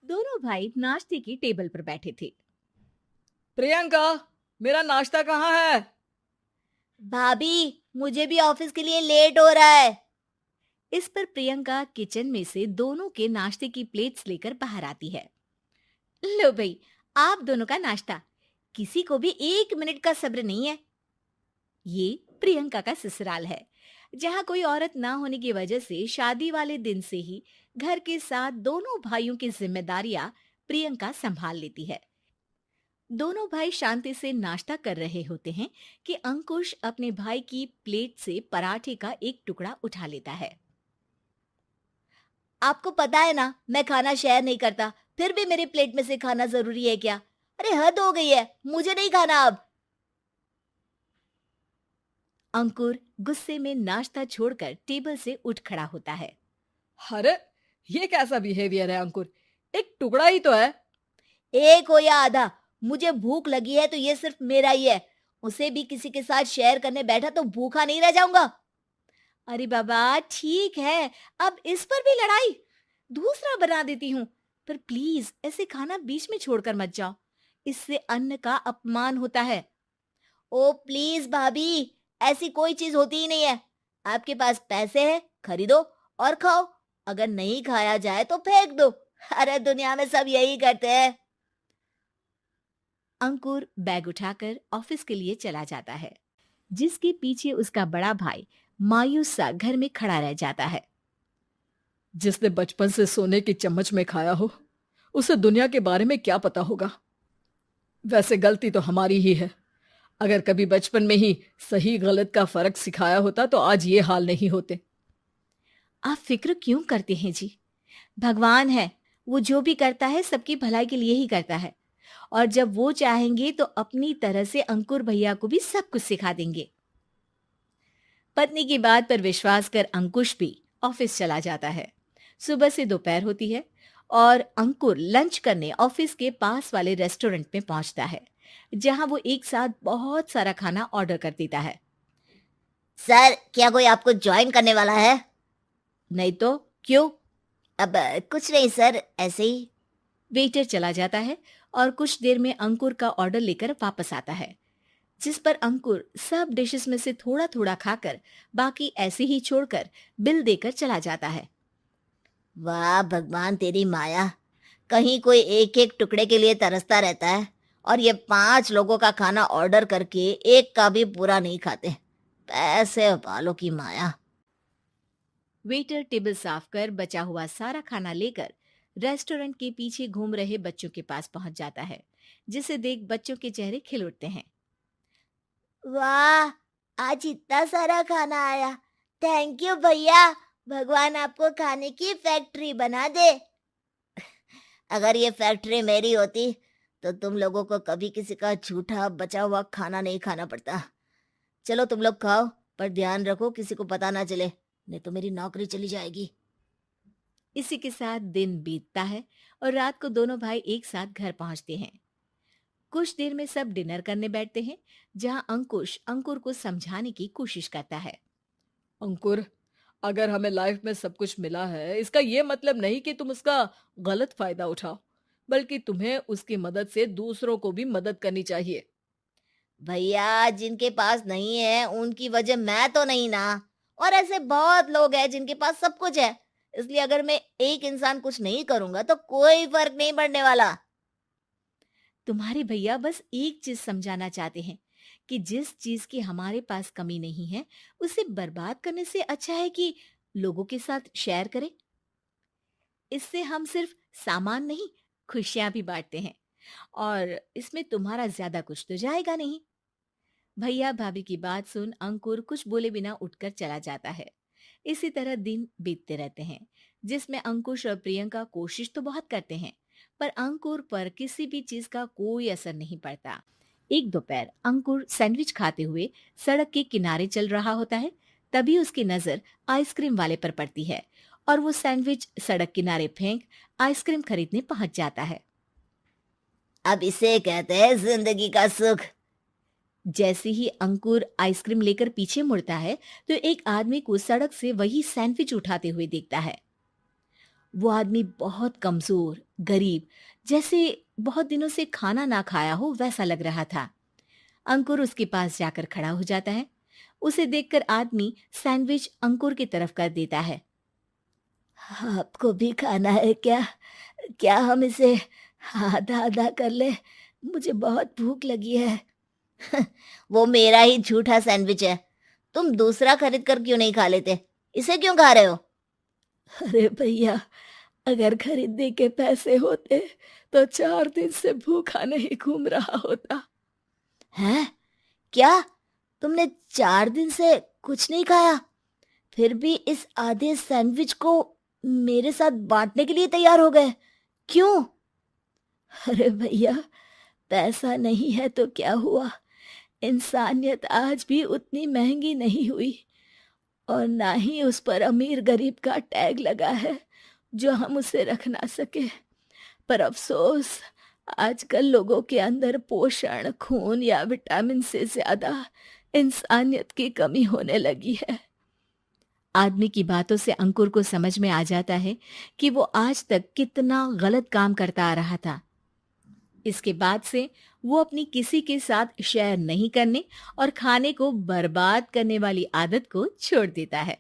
दोनों भाई नाश्ते की टेबल पर बैठे थे। प्रियंका, मेरा नाश्ता कहाँ है? भाभी, मुझे भी ऑफिस के लिए लेट हो रहा है। इस पर प्रियंका किचन में से दोनों के नाश्ते की प्लेट्स लेकर बाहर आती है। लो भाई, आप दोनों का नाश्ता। किसी को भी 1 मिनट का सब्र नहीं है। ये प्रियंका का ससुराल है, जहाँ कोई औरत ना होने की वजह से शादी वाले दिन से ही घर के साथ दोनों भाइयों की जिम्मेदारियां प्रियंका संभाल लेती है। दोनों भाई शांति से नाश्ता कर रहे होते हैं कि अंकुश अपने भाई की प्लेट से पराठे का एक टुकड़ा उठा लेता है। आपको पता है ना, मैं खाना शेयर नहीं करता, फिर भी मेरी प्लेट में से खाना जरूरी है क्या? अरे हद हो गई है, मुझे नहीं खाना अब। अंकुर गुस्से में नाश्ता छोड़कर टेबल से उठ खड़ा होता है। अरे, ये कैसा बिहेवियर है अंकुर? एक टुकड़ा ही तो है। एक हो या आधा, मुझे भूख लगी है तो ये सिर्फ मेरा ही है। उसे भी किसी के साथ शेयर करने बैठा तो भूखा नहीं रह जाऊंगा। अरे बाबा ठीक है, अब इस पर भी लड़ाई। दूसरा बना देती हूँ, पर प्लीज ऐसे खाना बीच में छोड़कर मत जाओ। इससे अन्न का अपमान होता है। ओ प्लीज भाभी, ऐसी कोई चीज होती ही नहीं है। आपके पास पैसे हैं, खरीदो और खाओ। अगर नहीं खाया जाए तो फेंक दो। अरे दुनिया में सब यही करते हैं। अंकुर बैग उठाकर ऑफिस के लिए चला जाता है, जिसके पीछे उसका बड़ा भाई मायूस सा घर में खड़ा रह जाता है। जिसने बचपन से सोने की चम्मच में खाया हो, उसे दुनिया के बारे में क्या पता होगा। वैसे गलती तो हमारी ही है। अगर कभी बचपन में ही सही गलत का फर्क सिखाया होता तो आज ये हाल नहीं होते। आप फिक्र क्यों करते हैं जी? भगवान है, वो जो भी करता है सबकी भलाई के लिए ही करता है। और जब वो चाहेंगे तो अपनी तरह से अंकुर भैया को भी सब कुछ सिखा देंगे। पत्नी की बात पर विश्वास कर अंकुश भी ऑफिस चला जाता है। सुबह से दोपहर होती है और अंकुर लंच करने ऑफिस के पास वाले रेस्टोरेंट में पहुंचता है, जहां वो एक साथ बहुत सारा खाना ऑर्डर कर देता है। सर, क्या कोई आपको ज्वाइन करने वाला है? नहीं तो क्यों? अब कुछ नहीं सर, ऐसे ही। वेटर चला जाता है और कुछ देर में अंकुर का ऑर्डर लेकर वापस आता है, जिस पर अंकुर सब डिशेस में से थोड़ा थोड़ा खाकर बाकी ऐसे ही छोड़कर बिल देकर चला जाता है। वाह भगवान, तेरी माया। कहीं कोई एक एक टुकड़े के लिए तरसता रहता है और ये 5 लोगों का खाना ऑर्डर करके एक का भी पूरा नहीं खाते। पैसे वालों की माया। वेटर टेबल साफ कर बचा हुआ सारा खाना लेकर रेस्टोरेंट के पीछे घूम रहे बच्चों के पास पहुंच जाता है, जिसे देख बच्चों के चेहरे खिल उठते हैं। वाह, आज इतना सारा खाना आया। थैंक यू भैया। भगवान आपको खाने की फैक्ट्री बना दे। अगर ये फैक्ट्री मेरी होती तो तुम लोगों को कभी किसी का झूठा बचा हुआ खाना नहीं खाना पड़ता। चलो तुम लोग खाओ, पर ध्यान रखो किसी को पता ना चले, नहीं तो मेरी नौकरी चली जाएगी। इसी के साथ दिन बीतता है और रात को दोनों भाई एक साथ घर पहुंचते हैं। कुछ देर में सब डिनर करने बैठते हैं, जहां अंकुश अंकुर को समझाने की कोशिश करता है। अंकुर, अगर हमें लाइफ में सब कुछ मिला है, इसका ये मतलब नहीं कि तुम उसका गलत फायदा उठाओ, बल्कि तुम्हें उसकी मदद से दूसरों को भी मदद करनी चाहिए। भैया, जिनके पास नहीं है उनकी वजह मैं तो नहीं ना। और ऐसे बहुत लोग हैं जिनके पास सब कुछ है। इसलिए अगर मैं एक इंसान कुछ नहीं करूंगा तो कोई फर्क नहीं पड़ने वाला। तुम्हारे भैया बस एक चीज समझाना चाहते हैं कि जिस चीज की हमारे पास कमी नहीं है, उसे बर्बाद करने से अच्छा है कि लोगों के साथ शेयर करें। इससे हम सिर्फ सामान नहीं, खुशियां भी बांटते हैं, और इसमें तुम्हारा ज्यादा कुछ तो जाएगा नहीं। भैया भाभी की बात सुन अंकुर कुछ बोले बिना उठकर चला जाता है। इसी तरह दिन बीतते रहते हैं, जिसमें अंकुश और प्रियंका कोशिश तो बहुत करते हैं, पर अंकुर पर किसी भी चीज का कोई असर नहीं पड़ता। एक दोपहर अंकुर सैंडविच खाते हुए सड़क के किनारे चल रहा होता है। तभी उसकी नजर आइसक्रीम वाले पर पड़ती है और वो सैंडविच सड़क किनारे फेंक आइसक्रीम खरीदने पहुंच जाता है। अब इसे कहते हैं जिंदगी का सुख। जैसे ही अंकुर आइसक्रीम लेकर पीछे मुड़ता है, तो एक आदमी को सड़क से वही सैंडविच उठाते हुए देखता है। वो आदमी बहुत कमजोर, गरीब, जैसे बहुत दिनों से खाना ना खाया हो वैसा लग रहा था। अंकुर उसके पास जाकर खड़ा हो जाता है। उसे देखकर आदमी सैंडविच अंकुर की तरफ कर देता है। आपको भी खाना है क्या? क्या हम इसे आधा आधा कर ले? मुझे बहुत भूख लगी है। वो मेरा ही झूठा सैंडविच है। तुम दूसरा खरीद कर क्यों नहीं खा लेते? इसे क्यों खा रहे हो? अरे भैया, अगर खरीदने के पैसे होते तो 4 दिन से भूखा नहीं घूम रहा होता। हैं? क्या? तुमने 4 दिन से कुछ नहीं खाया? फिर भी इस आधे सैंडविच को मेरे साथ बांटने के लिए तैयार हो गए? क्यों? अरे भैया, पैसा नहीं है तो क्या हुआ, इंसानियत आज भी उतनी महंगी नहीं हुई, और ना ही उस पर अमीर गरीब का टैग लगा है जो हम उसे रख ना सके। पर अफसोस, आजकल लोगों के अंदर पोषण, खून या विटामिन से ज्यादा इंसानियत की कमी होने लगी है। आदमी की बातों से अंकुर को समझ में आ जाता है कि वो आज तक कितना गलत काम करता आ रहा था। इसके बाद से वो अपनी किसी के साथ शेयर नहीं करने और खाने को बर्बाद करने वाली आदत को छोड़ देता है।